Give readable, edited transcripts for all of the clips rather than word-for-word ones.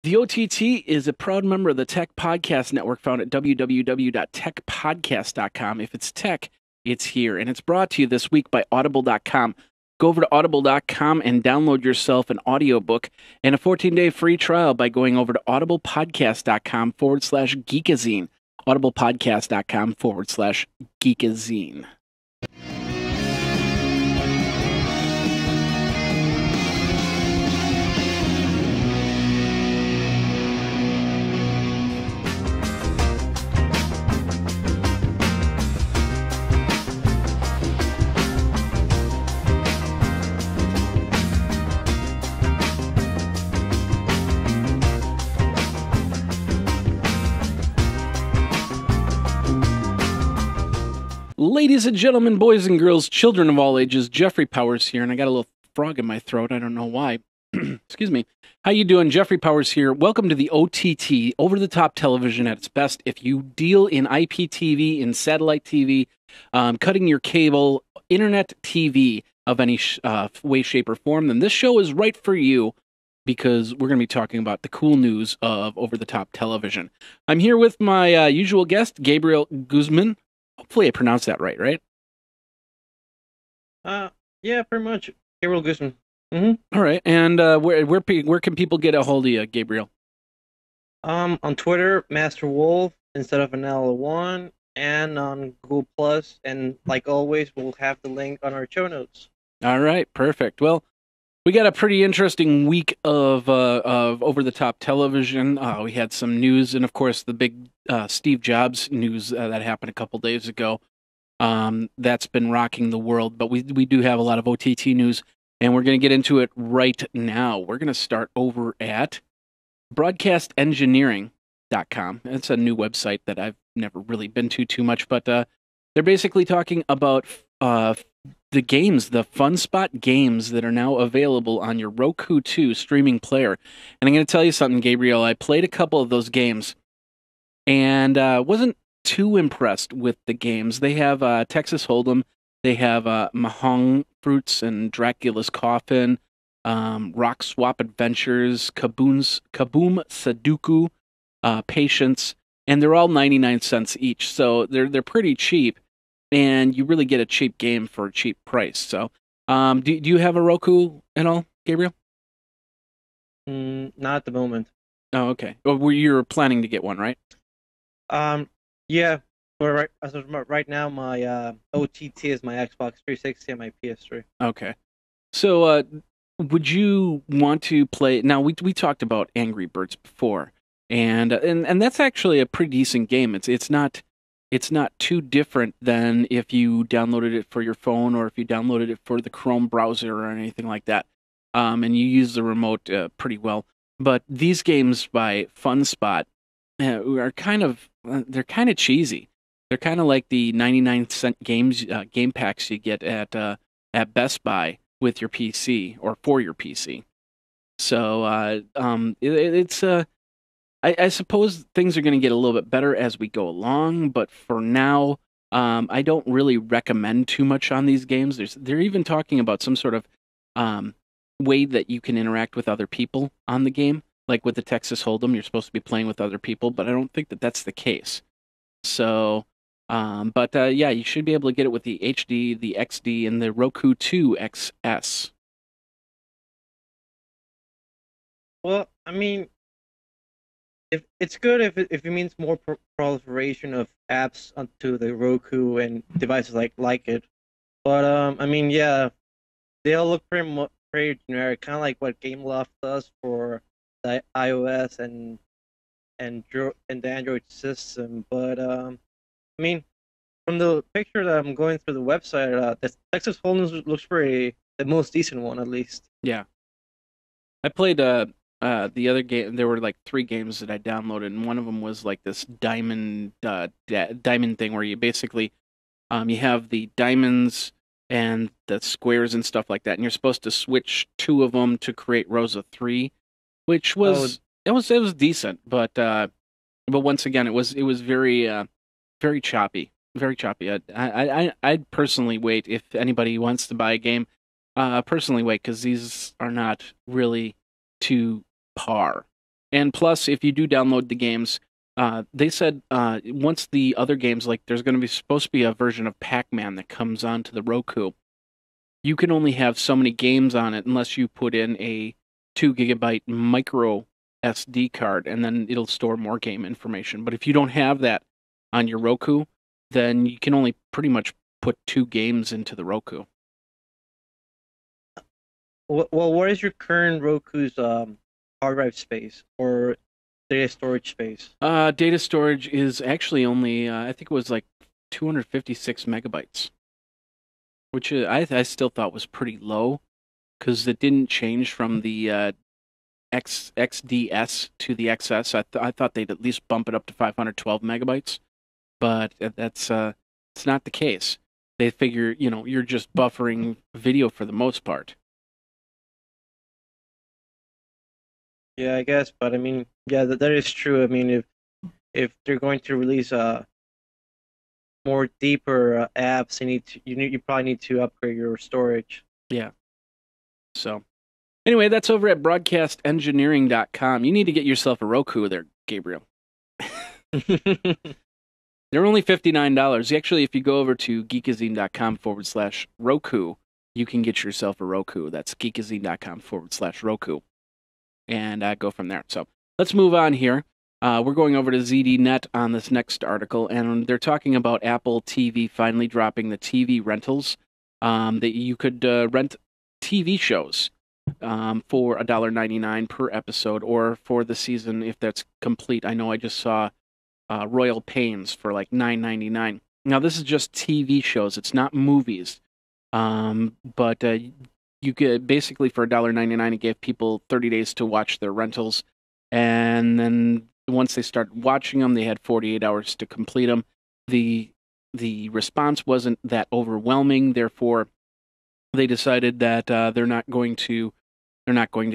The OTT is a proud member of the Tech Podcast Network found at www.techpodcast.com. If it's tech, it's here. And it's brought to you this week by Audible.com. Go over to audible.com and download yourself an audiobook and a 14-day free trial by going over to audiblepodcast.com/geekazine. audiblepodcast.com/geekazine. Ladies and gentlemen, boys and girls, children of all ages, Jeffrey Powers here, and I got a little frog in my throat. I don't know why. Excuse me. How you doing? Jeffrey Powers here. Welcome to the OTT, over-the-top television at its best. If you deal in IPTV, in satellite TV, cutting your cable, internet TV of any way, shape, or form, then this show is right for you because we're going to be talking about the cool news of over-the-top television. I'm here with my usual guest, Gabriel Guzman. Hopefully I pronounced that right? Yeah, pretty much. Gabriel Guzman. All right, and where can people get a hold of you, Gabriel? On Twitter, Master Wolf instead of an L1, and on Google Plus, and like always, we'll have the link on our show notes. All right, perfect. Well, we got a pretty interesting week of over-the-top television. We had some news, and of course, the big Steve Jobs news that happened a couple days ago. That's been rocking the world, but we do have a lot of OTT news, and we're going to get into it right now. We're going to start over at broadcastengineering.com. It's a new website that I've never really been to too much, but they're basically talking about the games, the Fun Spot games that are now available on your Roku 2 streaming player. And I'm going to tell you something, Gabriel. I played a couple of those games and wasn't too impressed with the games. They have Texas Hold'em, they have Mahjong Fruits and Dracula's Coffin, Rock Swap Adventures, Kaboom Sudoku, Patience, and they're all 99 cents each. So they're pretty cheap. And you really get a cheap game for a cheap price. So, do you have a Roku at all, Gabriel? Not at the moment. Oh, okay. Well, you're planning to get one, right? Yeah. But right now, my OTT is my Xbox 360 and my PS3. Okay. So, would you want to play? Now, we talked about Angry Birds before, and that's actually a pretty decent game. It's not too different than if you downloaded it for your phone or if you downloaded it for the Chrome browser or anything like that. And you use the remote pretty well. But these games by FunSpot are they're kind of cheesy. They're kind of like the 99-cent game packs you get at Best Buy with your PC or for your PC. So I suppose things are going to get a little bit better as we go along, but for now, I don't really recommend too much on these games. They're even talking about some sort of way that you can interact with other people on the game. Like with the Texas Hold'em, you're supposed to be playing with other people, but I don't think that that's the case. So, yeah, you should be able to get it with the HD, the XD, and the Roku 2 XS. Well, I mean, if it's good if it means more proliferation of apps onto the Roku and devices like it, but I mean, yeah, they all look pretty generic, kind of like what GameLoft does for the iOS and the Android system. But I mean, from the picture that I'm going through the website, the Texas Hold'em looks pretty the most decent one at least. Yeah, I played the other game. There were like 3 games that I downloaded, and one of them was like this diamond thing where you basically you have the diamonds and the squares and stuff like that, and you're supposed to switch 2 of them to create rows of 3, which was it was decent, but once again, it was very very choppy, very choppy. I'd personally wait if anybody wants to buy a game. Personally wait because these are not really to par. And plus, if you do download the games, they said once the other games, like there's going to be supposed to be a version of Pac-Man that comes onto the Roku. You can only have so many games on it unless you put in a 2 GB micro SD card, and then it'll store more game information. But if you don't have that on your Roku, then you can only pretty much put 2 games into the Roku. Well, what is your current Roku's hard drive space or data storage space? Data storage is actually only, I think it was like 256 megabytes, which I still thought was pretty low because it didn't change from the XDS to the XS. I thought they'd at least bump it up to 512 megabytes, but that's it's not the case. They figure, you're just buffering video for the most part. Yeah, I guess, but I mean, yeah, that is true. I mean, if they're going to release more deeper apps, you probably need to upgrade your storage. Yeah. So, anyway, that's over at broadcastengineering.com. You need to get yourself a Roku there, Gabriel. They're only $59. Actually, if you go over to geekazine.com/Roku, you can get yourself a Roku. That's geekazine.com/Roku. And go from there. So let's move on here. We're going over to ZDNet on this next article, and they're talking about Apple TV finally dropping the TV rentals. That you could rent TV shows for $1.99 per episode, or for the season if that's complete. I know I just saw Royal Pains for like $9.99. Now this is just TV shows; it's not movies. But you could basically for $1.99, it gave people 30 days to watch their rentals, and then once they started watching them, they had 48 hours to complete them. The response wasn't that overwhelming, therefore they decided that they're not going to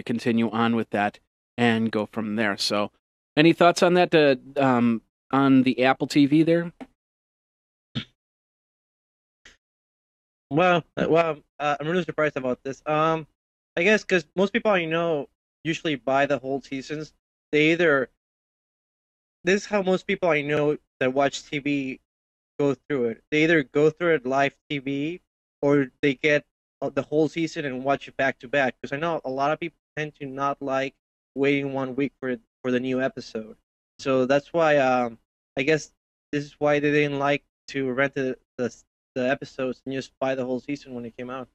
continue on with that and go from there. So, any thoughts on that? On the Apple TV there? Well, I'm really surprised about this. I guess because most people I know usually buy the whole seasons. This is how most people I know that watch TV go through it. They either go through it live TV, or they get the whole season and watch it back to back. Because I know a lot of people tend to not like waiting 1 week for the new episode. So that's why I guess this is why they didn't like to rent the episodes and just buy the whole season when it came out.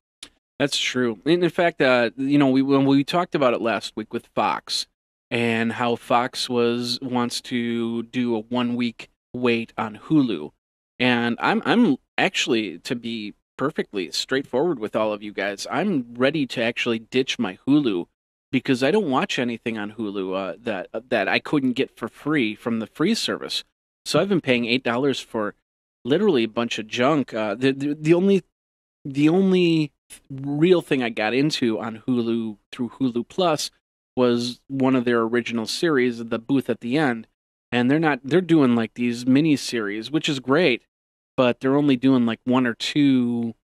That's true. In fact, when we talked about it last week with Fox, and how Fox wants to do a 1 week wait on Hulu, and I'm actually, to be perfectly straightforward with all of you guys, I'm ready to actually ditch my Hulu because I don't watch anything on Hulu that I couldn't get for free from the free service. So I've been paying $8 for literally a bunch of junk. The only real thing I got into on Hulu through Hulu Plus was one of their original series, The Booth at the End, and they're doing like these mini series, which is great, but they're only doing like one or two,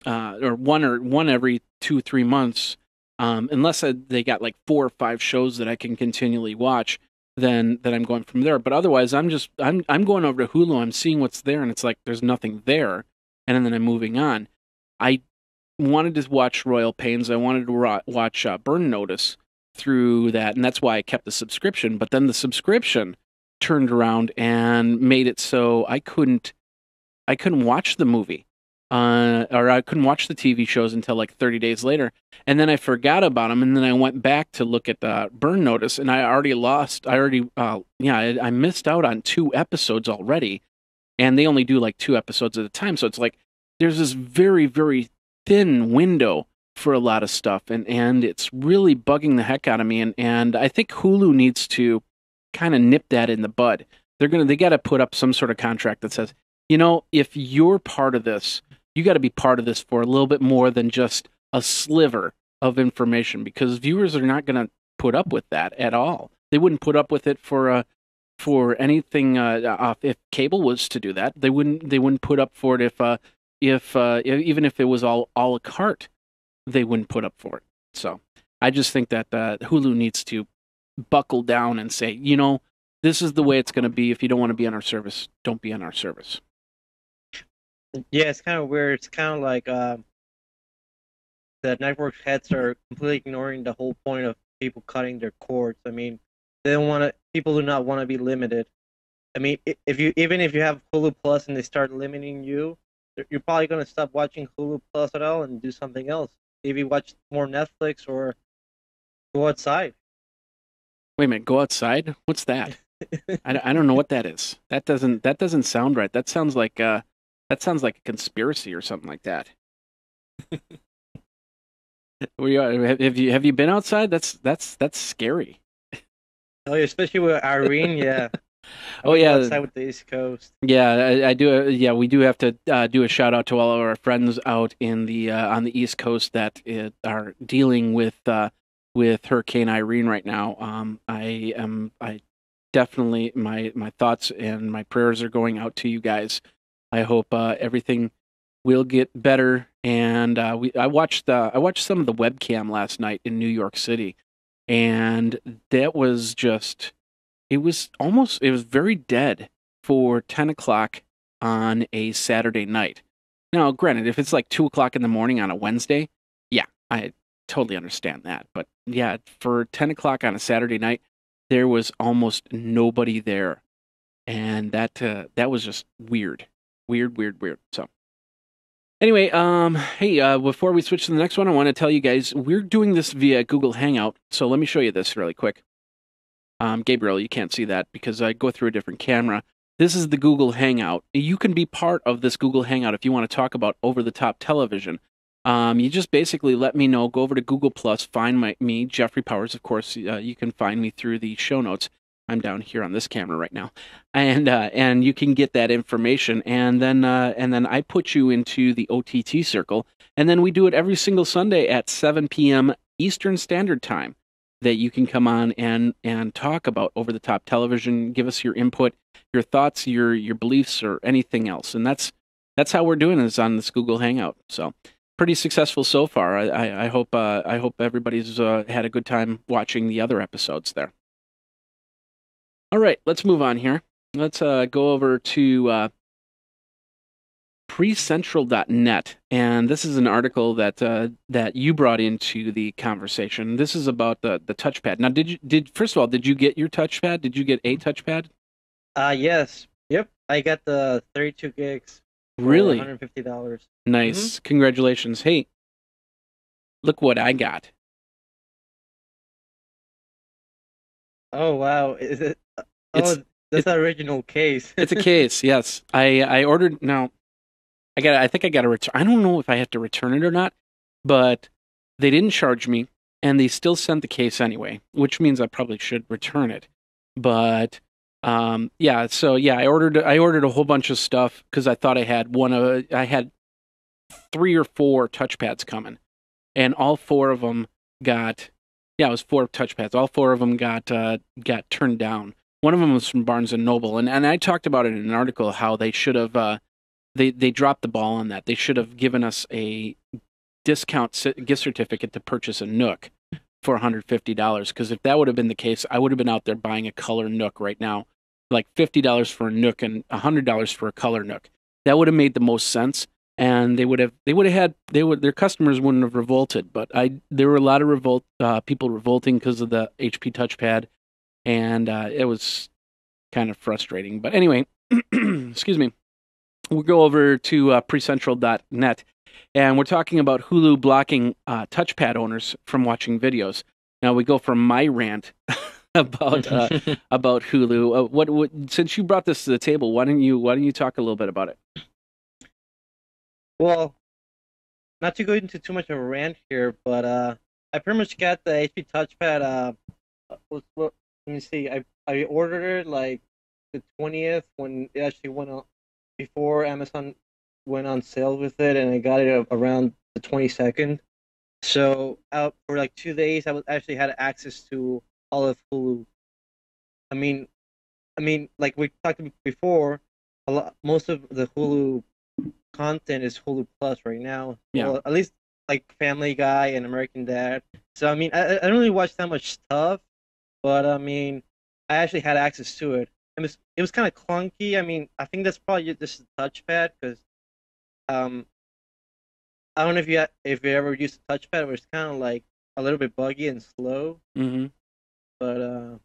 or one every 2-3 months, unless they got like 4 or 5 shows that I can continually watch. Then I'm going from there. But otherwise, I'm going over to Hulu. I'm seeing what's there, and it's like there's nothing there, and then I'm moving on. I wanted to watch Royal Pains. I wanted to watch Burn Notice through that, and that's why I kept the subscription. But then the subscription turned around and made it so I couldn't watch the movie, or I couldn't watch the TV shows until like 30 days later. And then I forgot about them, and then I went back to look at Burn Notice, and I missed out on 2 episodes already, and they only do like 2 episodes at a time. So it's like there's this very, very thin window for a lot of stuff, and it's really bugging the heck out of me. And I think Hulu needs to kind of nip that in the bud. They got to put up some sort of contract that says, if you're part of this, you got to be part of this for a little bit more than just a sliver of information, because viewers are not going to put up with that at all. They wouldn't put up with it for anything. If cable was to do that, they wouldn't put up for it if even if it was all a la carte, they wouldn't put up for it. So I just think that Hulu needs to buckle down and say, this is the way it's going to be. If you don't want to be on our service, don't be on our service. Yeah, it's kind of weird. It's kind of like the network heads are completely ignoring the whole point of people cutting their cords. I mean, they don't want to. People do not want to be limited. I mean, if you even if you have Hulu Plus and they start limiting you, you're probably going to stop watching Hulu Plus at all and do something else. Maybe watch more Netflix or go outside. Wait a minute, go outside? What's that? I don't know what that is. That doesn't sound right. That sounds like a conspiracy or something like that. Have you been outside? That's scary. Oh, yeah, especially with Irene, yeah. I Oh would go yeah, outside with the East Coast. yeah. I do. Yeah, we do have to do a shout out to all of our friends out in the on the East Coast that are dealing with Hurricane Irene right now. I definitely my thoughts and my prayers are going out to you guys. I hope everything will get better. And I watched some of the webcam last night in New York City, and that was just it was very dead for 10 o'clock on a Saturday night. Now, granted, if it's like 2 o'clock in the morning on a Wednesday, yeah, I totally understand that. But yeah, for 10 o'clock on a Saturday night, there was almost nobody there, and that was just weird, weird, weird, weird. So anyway, hey, before we switch to the next one, I want to tell you guys we're doing this via Google Hangout. So let me show you this really quick. Gabriel, you can't see that because I go through a different camera. This is the Google Hangout. You can be part of this Google Hangout if you want to talk about over-the-top television. You just basically let me know. Go over to Google Plus, find me, Jeffrey Powers. Of course, you can find me through the show notes. I'm down here on this camera right now, and you can get that information. And then I put you into the OTT circle, and then we do it every single Sunday at 7 p.m. Eastern Standard Time. That you can come on and talk about over the top television, give us your input, your thoughts, your beliefs, or anything else. And that's how we're doing this on this Google Hangout. So pretty successful so far. I hope everybody's had a good time watching the other episodes there. All right, let's move on here. Let's go over to precentral.net, and this is an article that you brought into the conversation. This is about the touchpad. Now, first of all, did you get your touchpad? Did you get a touchpad? Yes. Yep. I got the 32 gigs for Really? $150. Nice. Congratulations. Hey, look what I got. Oh wow. Is it It's Oh, that's the original case. it's a case. Yes. I ordered now. I think I got to return. I don't know if I have to return it or not, but they didn't charge me, and they still sent the case anyway, which means I probably should return it. But yeah, so yeah, I ordered a whole bunch of stuff because I thought I had 3 or 4 touchpads coming, and all 4 of them got yeah, it was 4 touchpads. All 4 of them got turned down. One of them was from Barnes and Noble, and I talked about it in an article how they should have. They dropped the ball on that. They should have given us a discount gift certificate to purchase a Nook for $150. Because if that would have been the case, I would have been out there buying a color Nook right now, like $50 for a Nook and $100 for a color Nook. That would have made the most sense, and their customers wouldn't have revolted. But there were a lot of people revolting because of the HP touchpad, and it was kind of frustrating. But anyway, excuse me. We'll go over to precentral.net, and we're talking about Hulu blocking touchpad owners from watching videos. Now we go from my rant about about Hulu. What since you brought this to the table, why don't you talk a little bit about it? Well, not to go into too much of a rant here, but I pretty much got the HP touchpad. Let me see. I ordered it like the 20th when it actually went on before Amazon went on sale with it, and I got it around the 22nd. So out for like 2 days, I was actually had access to all of Hulu. I mean, like we talked before, most of the Hulu content is Hulu Plus right now. Yeah. Well, at least like Family Guy and American Dad. So I mean, I don't really watch that much stuff, but I mean, I actually had access to it. It was kind of clunky. I mean, I think that's probably just the touchpad because um I don't know if you ever used a touchpad, where it's kind of like a little bit buggy and slow. Mm-hmm. But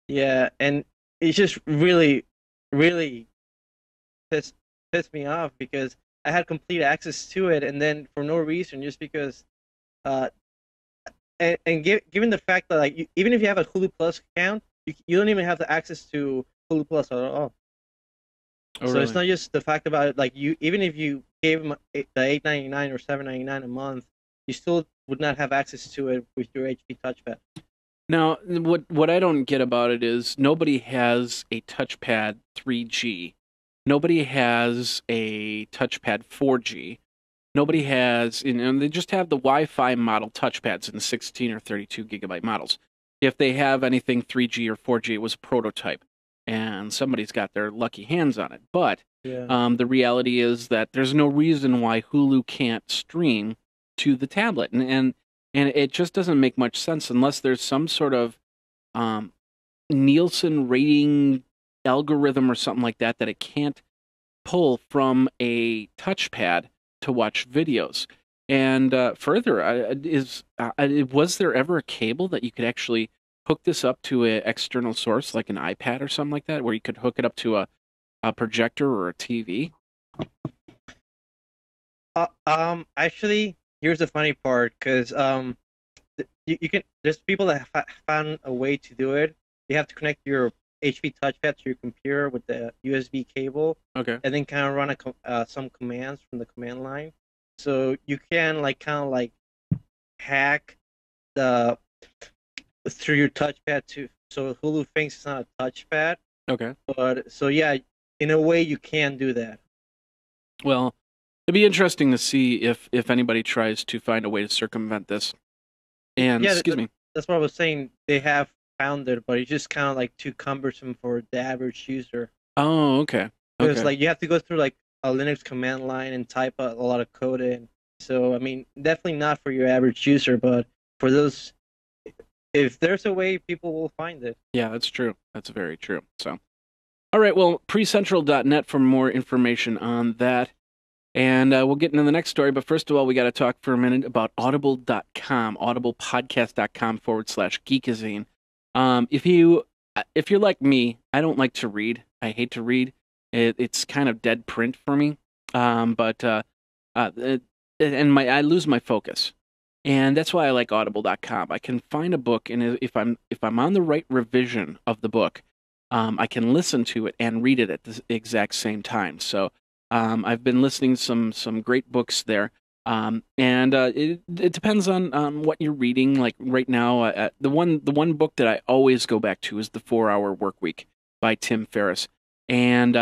yeah, and it's just really pissed pissed me off because I had complete access to it, and then for no reason, just because uh given the fact that like even if you have a Hulu Plus account, you don't even have the access to Hulu Plus at all. Oh, So it's really? not just the fact about it, like you even if you gave them the 8.99 or 7.99 a month, you still would not have access to it with your HP touchpad. Now, what I don't get about it is nobody has a touchpad 3G. Nobody has a touchpad 4G. Nobody has, they just have the Wi-Fi model touchpads in 16 or 32 gigabyte models. If they have anything 3G or 4G, it was a prototype, and somebody's got their lucky hands on it. But Yeah. the reality is that there's no reason why Hulu can't stream to the tablet, and it just doesn't make much sense unless there's some sort of um, Nielsen rating algorithm or something like that it can't pull from a touchpad to watch videos. And further, was there ever a cable that you could actually hook this up to an external source like an iPad or something like that, where you could hook it up to a projector or a TV? Actually, here's the funny part, because you can. There's people that have found a way to do it. You have to connect your HP touchpad to your computer with the USB cable, Okay. and then kind of run some commands from the command line. So you can like kind of like hack the through your touchpad to so Hulu thinks it's not a touchpad. Okay. But so yeah, in a way you can do that. Well, it'd be interesting to see if anybody tries to find a way to circumvent this. And Yeah, excuse me. that's what I was saying. They have found it, but it's just kind of like too cumbersome for the average user. Oh, okay. Because Okay. like you have to go through like a Linux command line and type a lot of code in. So I mean, definitely not for your average user, but for those, if there's a way, people will find it. Yeah, that's true. That's very true. So, all right. Well, precentral.net for more information on that. And we'll get into the next story. But first of all, we got to talk for a minute about audible.com, audiblepodcast.com/geekazine. If you're like me, I don't like to read. I hate to read. It's kind of dead print for me. But I lose my focus. And that's why I like audible.com. I can find a book, and if I'm on the right revision of the book, I can listen to it and read it at the exact same time. So I've been listening to some great books there. And it depends on what you're reading. Like right now, the one book that I always go back to is The 4 Hour Workweek by Tim Ferriss, and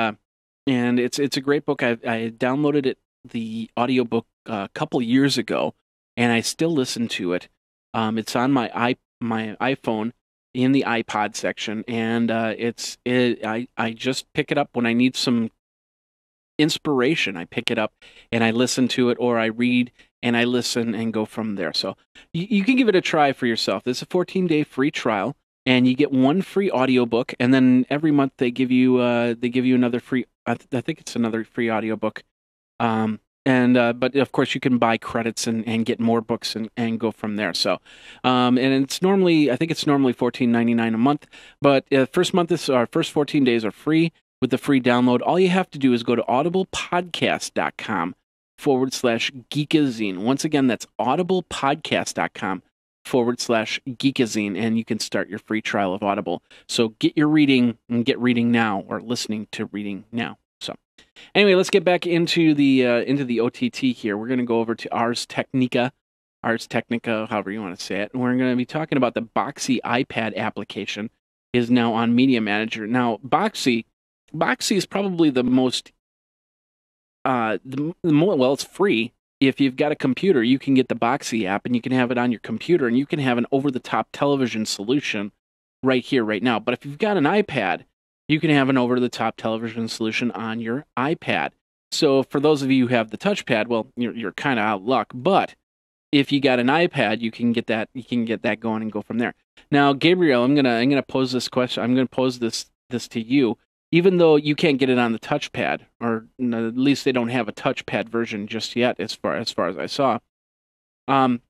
it's a great book. I downloaded the audiobook a couple years ago, and I still listen to it. It's on my iPhone in the iPod section, and I just pick it up when I need some inspiration. I pick it up and I listen to it, or I read and I listen and go from there. So you can give it a try for yourself. It's a 14-day free trial, and you get one free audiobook, and then every month they give you another free. I think it's another free audiobook. But of course you can buy credits and get more books and go from there. So, and I think it's normally $14.99 a month, but first month is our first 14 days are free with the free download. All you have to do is go to audiblepodcast.com/geekazine. Once again, that's audiblepodcast.com/geekazine, and you can start your free trial of Audible. So get your reading and get reading now, or listening to reading now. So anyway, let's get back into the OTT here. We're going to go over to Ars Technica, however you want to say it. And we're going to be talking about the Boxee iPad application is now on Media Manager. Now, Boxee is probably the most, it's free. If you've got a computer, you can get the Boxee app and you can have it on your computer, and you can have an over-the-top television solution right here, right now. But if you've got an iPad, you can have an over-the-top television solution on your iPad. So for those of you who have the touchpad, well, you're kind of out of luck. But if you got an iPad, you can get that going and go from there. Now, Gabriel, I'm gonna pose this question. I'm gonna pose this to you. Even though you can't get it on the touchpad, or at least they don't have a touchpad version just yet, as far as I saw. Um,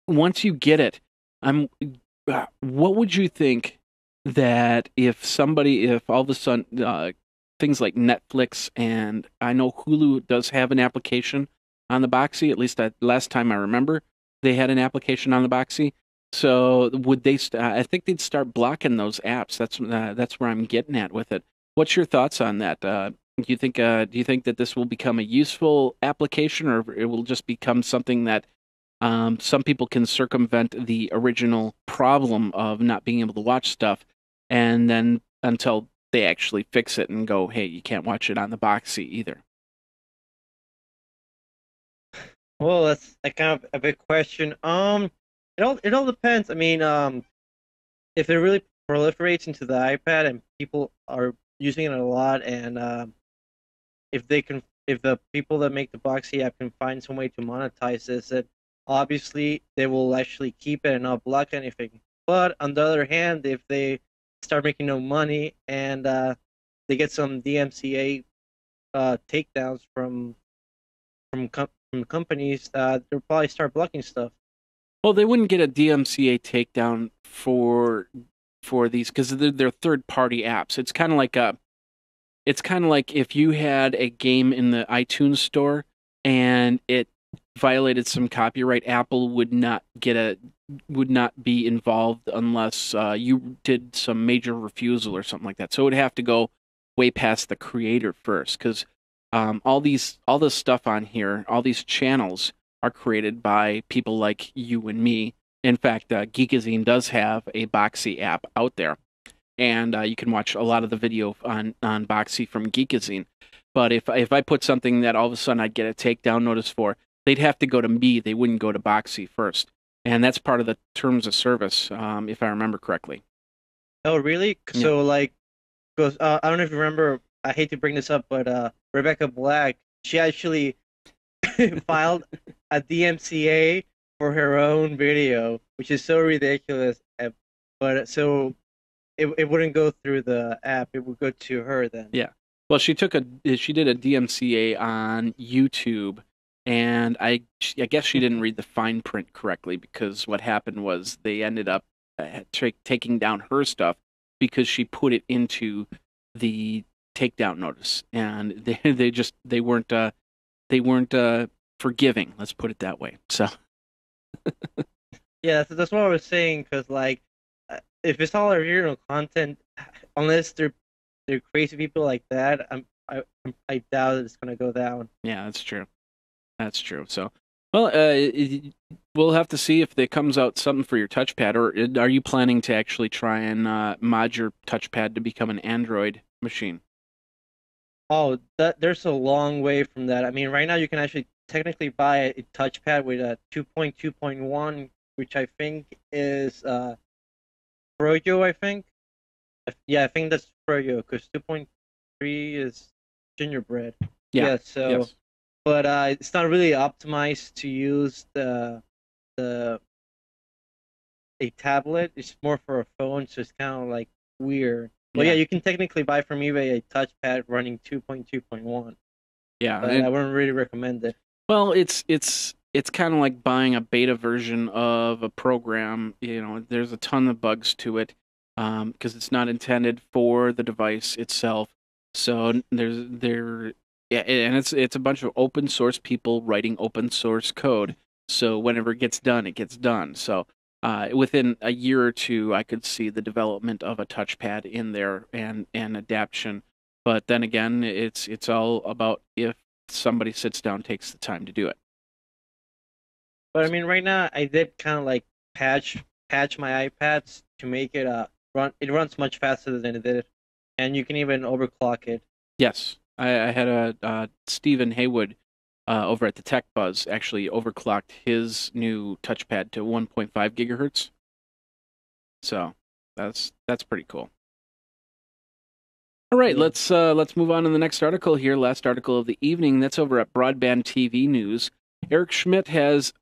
Once you get it, I'm. What would you think that if all of a sudden things like Netflix, and I know Hulu does have an application on the Boxee, at least last time I remember, they had an application on the Boxee. So would they? I think they'd start blocking those apps. That's where I'm getting at with it. What's your thoughts on that? Do you think that this will become a useful application, or it will just become something that some people can circumvent the original problem of not being able to watch stuff, and then until they actually fix it and go, hey, you can't watch it on the Boxee either. Well, that's a kind of a big question. It all depends. I mean, if it really proliferates into the iPad and people are using it a lot, and if the people that make the Boxee app can find some way to monetize this, then obviously they will actually keep it and not block anything. But on the other hand, if they start making no money and they get some DMCA takedowns from companies, they'll probably start blocking stuff. Well, they wouldn't get a DMCA takedown for these because they're third party apps. It's kind of like if you had a game in the iTunes store and it violated some copyright, Apple would not be involved unless you did some major refusal or something like that. So it would have to go way past the creator first, because all this stuff on here, all these channels are created by people like you and me. In fact, Geekazine does have a Boxee app out there, and you can watch a lot of the video on Boxee from Geekazine. But if I put something that all of a sudden I'd get a takedown notice for, they'd have to go to me. They wouldn't go to Boxee first, and that's part of the terms of service, if I remember correctly. Oh, really? Yeah. So like, goes. I don't know if you remember. I hate to bring this up, but Rebecca Black, she actually filed a DMCA for her own video, which is so ridiculous. But so it wouldn't go through the app; it would go to her then. Yeah. Well, she did a DMCA on YouTube, and I guess she didn't read the fine print correctly, because what happened was they ended up taking down her stuff because she put it into the takedown notice, and they weren't forgiving. Let's put it that way. So Yeah, that's what I was saying. Because like, if it's all original content, unless they're crazy people like that, I doubt it's gonna go down. yeah, that's true. That's true. So, well, we'll have to see if there comes out something for your touchpad, or are you planning to actually try and mod your touchpad to become an Android machine? Oh, there's a long way from that. I mean, right now you can actually technically buy a touchpad with a 2.2.1, which I think is Froyo, I think. Yeah, I think that's Froyo, because 2.3 is gingerbread. Yeah. Yeah, so Yes. but it's not really optimized to use the a tablet. It's more for a phone, so it's kind of like weird. But yeah, Yeah. you can technically buy from eBay a touchpad running 2.2.1, Yeah. but I wouldn't really recommend it. Well, it's kind of like buying a beta version of a program. There's a ton of bugs to it, because it's not intended for the device itself. So yeah, and it's a bunch of open source people writing open source code. So whenever it gets done, it gets done. So within a year or two, I could see the development of a touchpad in there, and adaptation. But then again, it's all about if somebody sits down, takes the time to do it. But I mean, right now I did kind of like patch my iPads to make it run. It runs much faster than it did, and you can even overclock it. Yes, I had a Stephen Haywood over at the Tech Buzz actually overclocked his new touchpad to 1.5 gigahertz. So that's pretty cool. All right, Yeah. let's move on to the next article here. Last article of the evening. That's over at Broadband TV News, Eric Schmidt has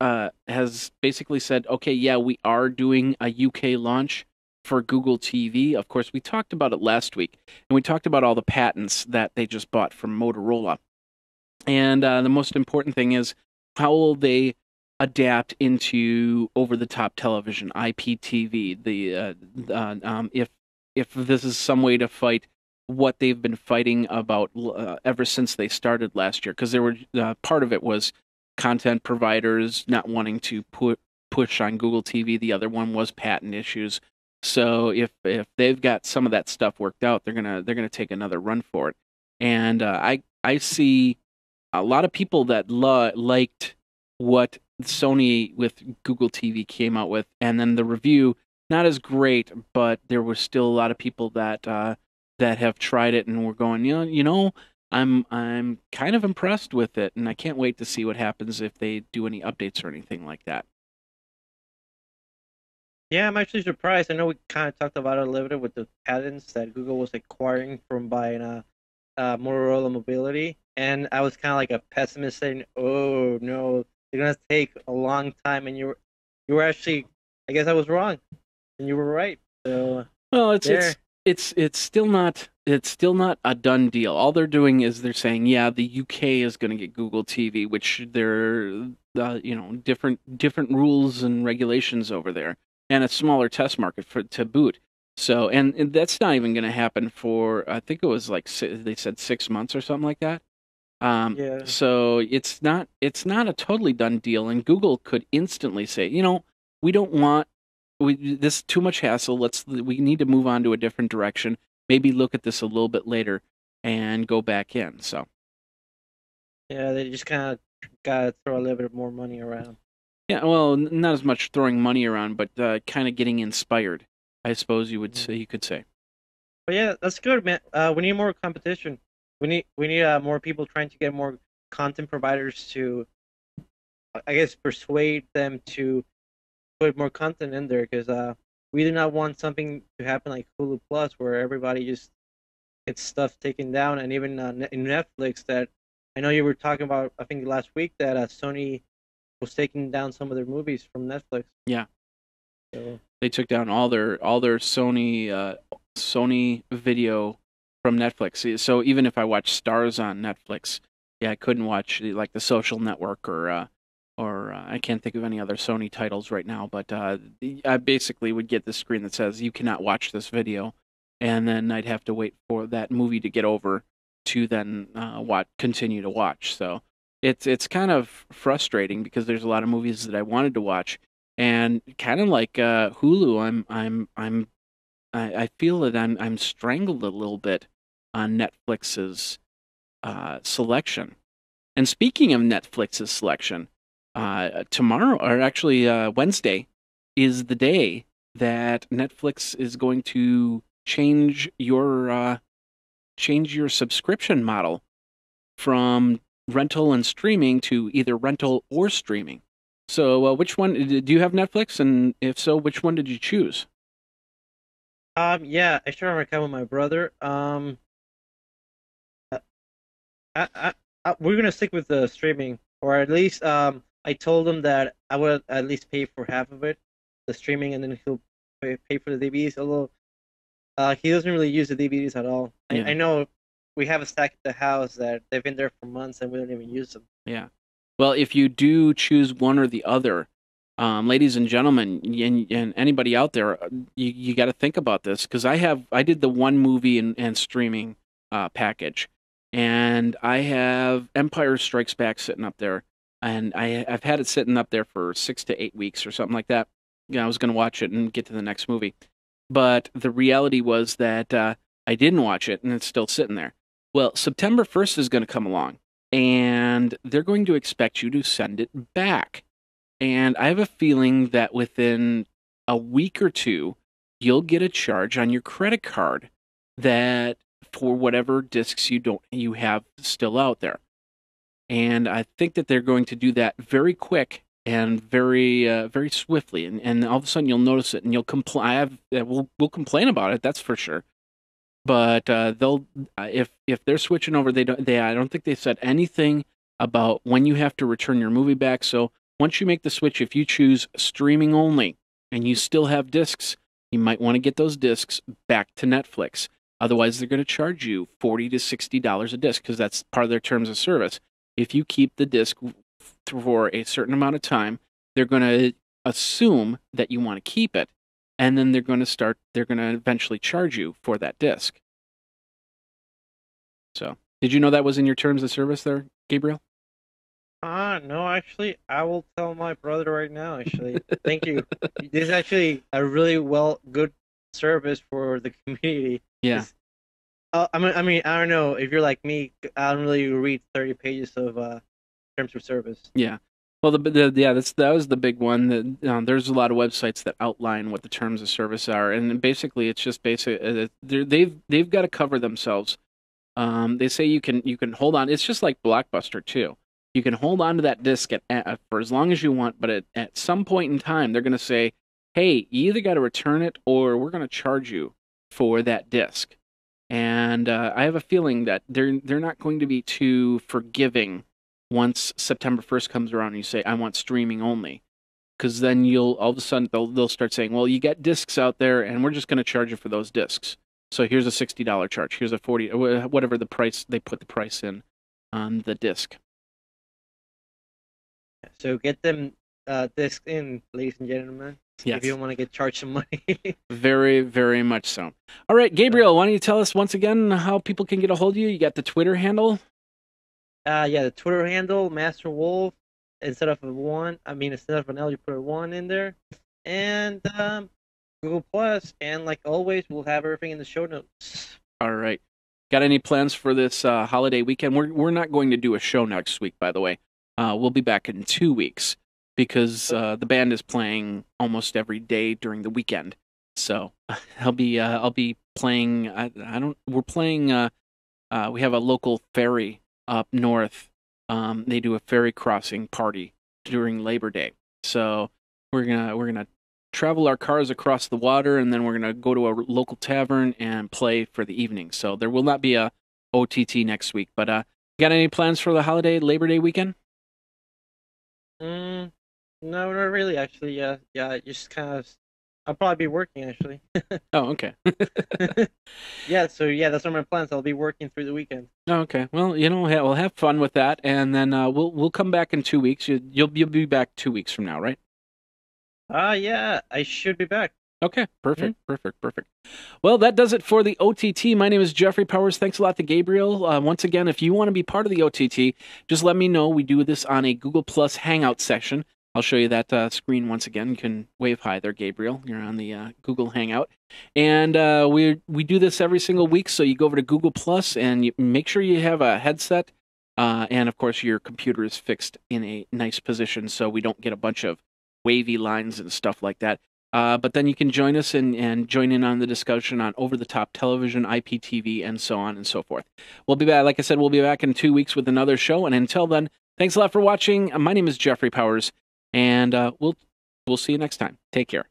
basically said, okay, yeah, we are doing a UK launch for Google TV. Of course, we talked about it last week, and we talked about all the patents that they just bought from Motorola. And the most important thing is, how will they adapt into over-the-top television, IPTV? If this is some way to fight what they've been fighting about ever since they started last year, because there were part of it was content providers not wanting to push on Google TV. The other one was patent issues. So if they've got some of that stuff worked out, they're gonna take another run for it. And I see a lot of people that liked what Sony with Google TV came out with, and then the review not as great, but there were still a lot of people that that have tried it and were going, I'm kind of impressed with it, and I can't wait to see what happens if they do any updates or anything like that. Yeah, I'm actually surprised. I know we kind of talked about it a little bit with the patents that Google was acquiring from buying Motorola Mobility, and I was kind of like a pessimist saying, "Oh no, they're gonna take a long time." And you were actually, I guess I was wrong, and you were right. So Well, it's there, it's it's still not a done deal. All they're doing is they're saying, yeah, the UK is going to get Google TV, which they're different rules and regulations over there, and a smaller test market for to boot. So, and that's not even going to happen for, I think it was like they said 6 months or something like that. yeah. So it's not a totally done deal, and Google could instantly say, we don't want this is too much hassle. We need to move on to a different direction. Maybe look at this a little bit later and go back in. So Yeah, they just kind of gotta throw a little bit more money around. yeah, well, not as much throwing money around, but kind of getting inspired, I suppose you could say. But yeah, that's good, man. We need more competition. We need more people trying to get more content providers to, I guess, persuade them to put more content in there because we do not want something to happen like Hulu Plus where everybody just gets stuff taken down, and even in Netflix that I know you were talking about. I think last week that Sony was taking down some of their movies from Netflix. Yeah, So they took down all their Sony video from Netflix. So even if I watch Stars on Netflix, yeah, I couldn't watch like The Social Network or I can't think of any other Sony titles right now. But I basically would get the screen that says you cannot watch this video, and then I'd have to wait for that movie to get over to then continue to watch. So it's kind of frustrating because there's a lot of movies that I wanted to watch, and kind of like Hulu, I feel that I'm strangled a little bit on Netflix's selection. And speaking of Netflix's selection, tomorrow, or actually Wednesday, is the day that Netflix is going to change your subscription model from rental and streaming to either rental or streaming. So, which one do you have Netflix? And if so, which one did you choose? yeah, I share an account with my brother. I, we're gonna stick with the streaming, or at least I told him that I would at least pay for half of it, the streaming, and then he'll pay for the DVDs. Although he doesn't really use the DVDs at all. I Yeah, know we have a stack at the house that they've been there for months and we don't even use them. yeah. Well, if you do choose one or the other, ladies and gentlemen, and anybody out there, you got to think about this because I did the one movie and streaming package, and I have Empire Strikes Back sitting up there, and I've had it sitting up there for 6 to 8 weeks or something like that. Yeah, I was going to watch it and get to the next movie, but the reality was that I didn't watch it, and it's still sitting there. Well, September 1st is going to come along, and they're going to expect you to send it back. And I have a feeling that within a week or two, you'll get a charge on your credit card that for whatever discs you have still out there. And I think that they're going to do that very quick and very swiftly. And all of a sudden you'll notice it and you'll complain. We'll complain about it. That's for sure. But they'll if they're switching over, I don't think they said anything about when you have to return your movie back. So once you make the switch, if you choose streaming only and you still have discs, you might want to get those discs back to Netflix. Otherwise, they're going to charge you $40 to $60 a disc because that's part of their terms of service. If you keep the disc for a certain amount of time, they're going to assume that you want to keep it, and then they're going to eventually charge you for that disc. So, did you know that was in your terms of service there, Gabriel? No, actually, I will tell my brother right now, actually. Thank you. This is actually a really good service for the community. Yeah. I mean, I don't know if you're like me. I don't really read 30 pages of terms of service. Yeah. Well, that was the big one. There's a lot of websites that outline what the terms of service are, and basically, it's just they've got to cover themselves. They say you can hold on. It's just like Blockbuster too. You can hold on to that disc for as long as you want, but at some point in time, they're going to say, "Hey, you either got to return it, or we're going to charge you for that disc." And I have a feeling that they're not going to be too forgiving once September 1st comes around and you say, "I want streaming only." Because then all of a sudden they'll start saying, "Well, you got discs out there, and we're just going to charge you for those discs. So here's a $60 charge. Here's a 40, whatever the price they put the price in on the disc." So get them discs in, ladies and gentlemen. Yes. If you don't want to get charged some money. Very, very much so. All right, Gabriel, why don't you tell us once again how people can get a hold of you? You got the Twitter handle? Yeah, the Twitter handle, Master Wolf. Instead of an L, you put a 1 in there. And Google Plus, and like always, we'll have everything in the show notes. All right. Got any plans for this holiday weekend? We're not going to do a show next week, by the way. We'll be back in 2 weeks because the band is playing almost every day during the weekend. So I'll be playing. We're playing. We have a local ferry up north. They do a ferry crossing party during Labor Day. So we're gonna travel our cars across the water, and then we're gonna go to a local tavern and play for the evening. So there will not be a OTT next week. But got any plans for the holiday Labor Day weekend? No, not really. Actually, yeah. Just kind of. I'll probably be working actually. Oh, okay. Yeah, so that's what my plans. I'll be working through the weekend. Oh, okay. Well, we'll have fun with that, and then we'll come back in 2 weeks. You'll be back 2 weeks from now, right? Yeah, I should be back. Okay, perfect. Well, that does it for the OTT. My name is Jeffrey Powers. Thanks a lot to Gabriel. Once again, if you want to be part of the OTT, just let me know. We do this on a Google Plus Hangout session. I'll show you that screen once again. You can wave hi there, Gabriel. You're on the Google Hangout. And we do this every single week, so you go over to Google Plus and you make sure you have a headset. And, of course, your computer is fixed in a nice position so we don't get a bunch of wavy lines and stuff like that. But then you can join us and join in on the discussion on over-the-top television, IPTV, and so on and so forth. We'll be back, like I said, we'll be back in 2 weeks with another show. And until then, thanks a lot for watching. My name is Jeffrey Powers, and we'll see you next time. Take care.